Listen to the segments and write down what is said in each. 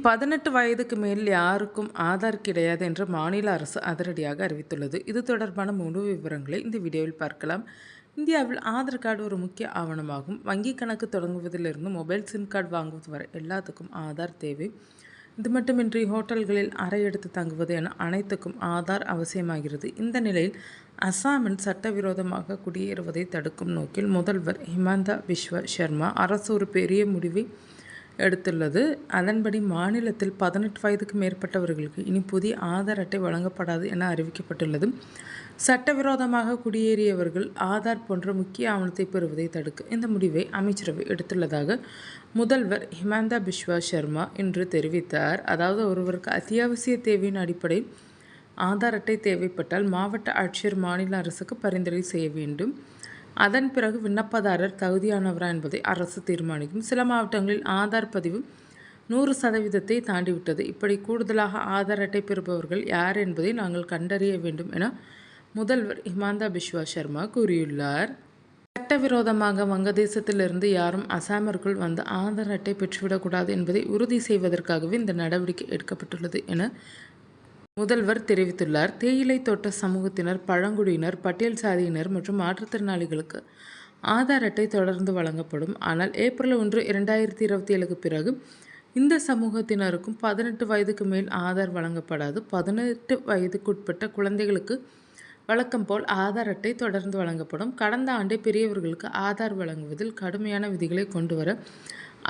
18 வயதுக்கு மேல் யாருக்கும் ஆதார் கிடையாது என்று மாநில அரசு அதிரடியாக அறிவித்துள்ளது. இது தொடர்பான முழு விவரங்களை இந்த வீடியோவில் பார்க்கலாம். இந்தியாவில் ஆதார் கார்டு ஒரு முக்கிய ஆவணமாகும். வங்கி கணக்கு தொடங்குவதிலிருந்து மொபைல் சிம் கார்டு வாங்குவது வரை எல்லாத்துக்கும் ஆதார் தேவை. இது மட்டுமின்றி ஹோட்டல்களில் அறை எடுத்து தங்குவது என அனைத்துக்கும் ஆதார் அவசியமாகிறது. இந்த நிலையில் அசாமில் சட்டவிரோதமாக குடியேறுவதை தடுக்கும் நோக்கில் முதல்வர் ஹிமந்தா பிஸ்வா சர்மா அரசு ஒரு பெரிய முடிவை எடுத்துள்ளது. அதன்படி மாநிலத்தில் 18 வயதுக்கு மேற்பட்டவர்களுக்கு இனி புதிய ஆதார் அட்டை வழங்கப்படாது என அறிவிக்கப்பட்டுள்ளது. சட்டவிரோதமாக குடியேறியவர்கள் ஆதார் போன்ற முக்கிய ஆவணத்தை பெறுவதை தடுக்க இந்த முடிவை அமைச்சரவை எடுத்துள்ளதாக முதல்வர் ஹிமந்தா பிஸ்வா சர்மா இன்று தெரிவித்தார். அதாவது ஒருவருக்கு அத்தியாவசிய தேவையின் அடிப்படையில் ஆதார் அட்டை தேவைப்பட்டால் மாவட்ட ஆட்சியர் மாநில அரசுக்கு பரிந்துரை செய்ய வேண்டும். அதன் பிறகு விண்ணப்பதாரர் தகுதியானவரா என்பதை அரசு தீர்மானிக்கும். சில மாவட்டங்களில் ஆதார் பதிவு 100% தாண்டிவிட்டது. இப்படி கூடுதலாக ஆதார் அட்டை பெறுபவர்கள் யார் என்பதை நாங்கள் கண்டறிய வேண்டும் என முதல்வர் ஹிமந்தா பிஸ்வா சர்மா கூறியுள்ளார். சட்டவிரோதமாக வங்கதேசத்திலிருந்து யாரும் அசாமிற்குள் வந்து ஆதார் அட்டை பெற்றுவிடக்கூடாது என்பதை உறுதி செய்வதற்காகவே இந்த நடவடிக்கை எடுக்கப்பட்டுள்ளது என முதல்வர் தெரிவித்துள்ளார். தேயிலை தோட்ட சமூகத்தினர், பழங்குடியினர், பட்டியல் சாதியினர் மற்றும் மாற்றுத்திறனாளிகளுக்கு ஆதார் அட்டை தொடர்ந்து வழங்கப்படும். ஆனால் ஏப்ரல் 1, 2027க்கு பிறகு இந்த சமூகத்தினருக்கும் 18 வயதுக்கு மேல் ஆதார் வழங்கப்படாது. 18 வயதுக்குட்பட்ட குழந்தைகளுக்கு வழக்கம் போல் ஆதார் அட்டை தொடர்ந்து வழங்கப்படும். கடந்த ஆண்டே பெரியவர்களுக்கு ஆதார் வழங்குவதில் கடுமையான விதிகளை கொண்டு வர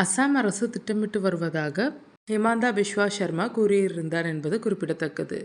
அசாம் அரசு திட்டமிட்டு வருவதாக ஹிமந்தா பிஸ்வா சர்மா கூறியிருந்தார் என்பது குறிப்பிடத்தக்கது.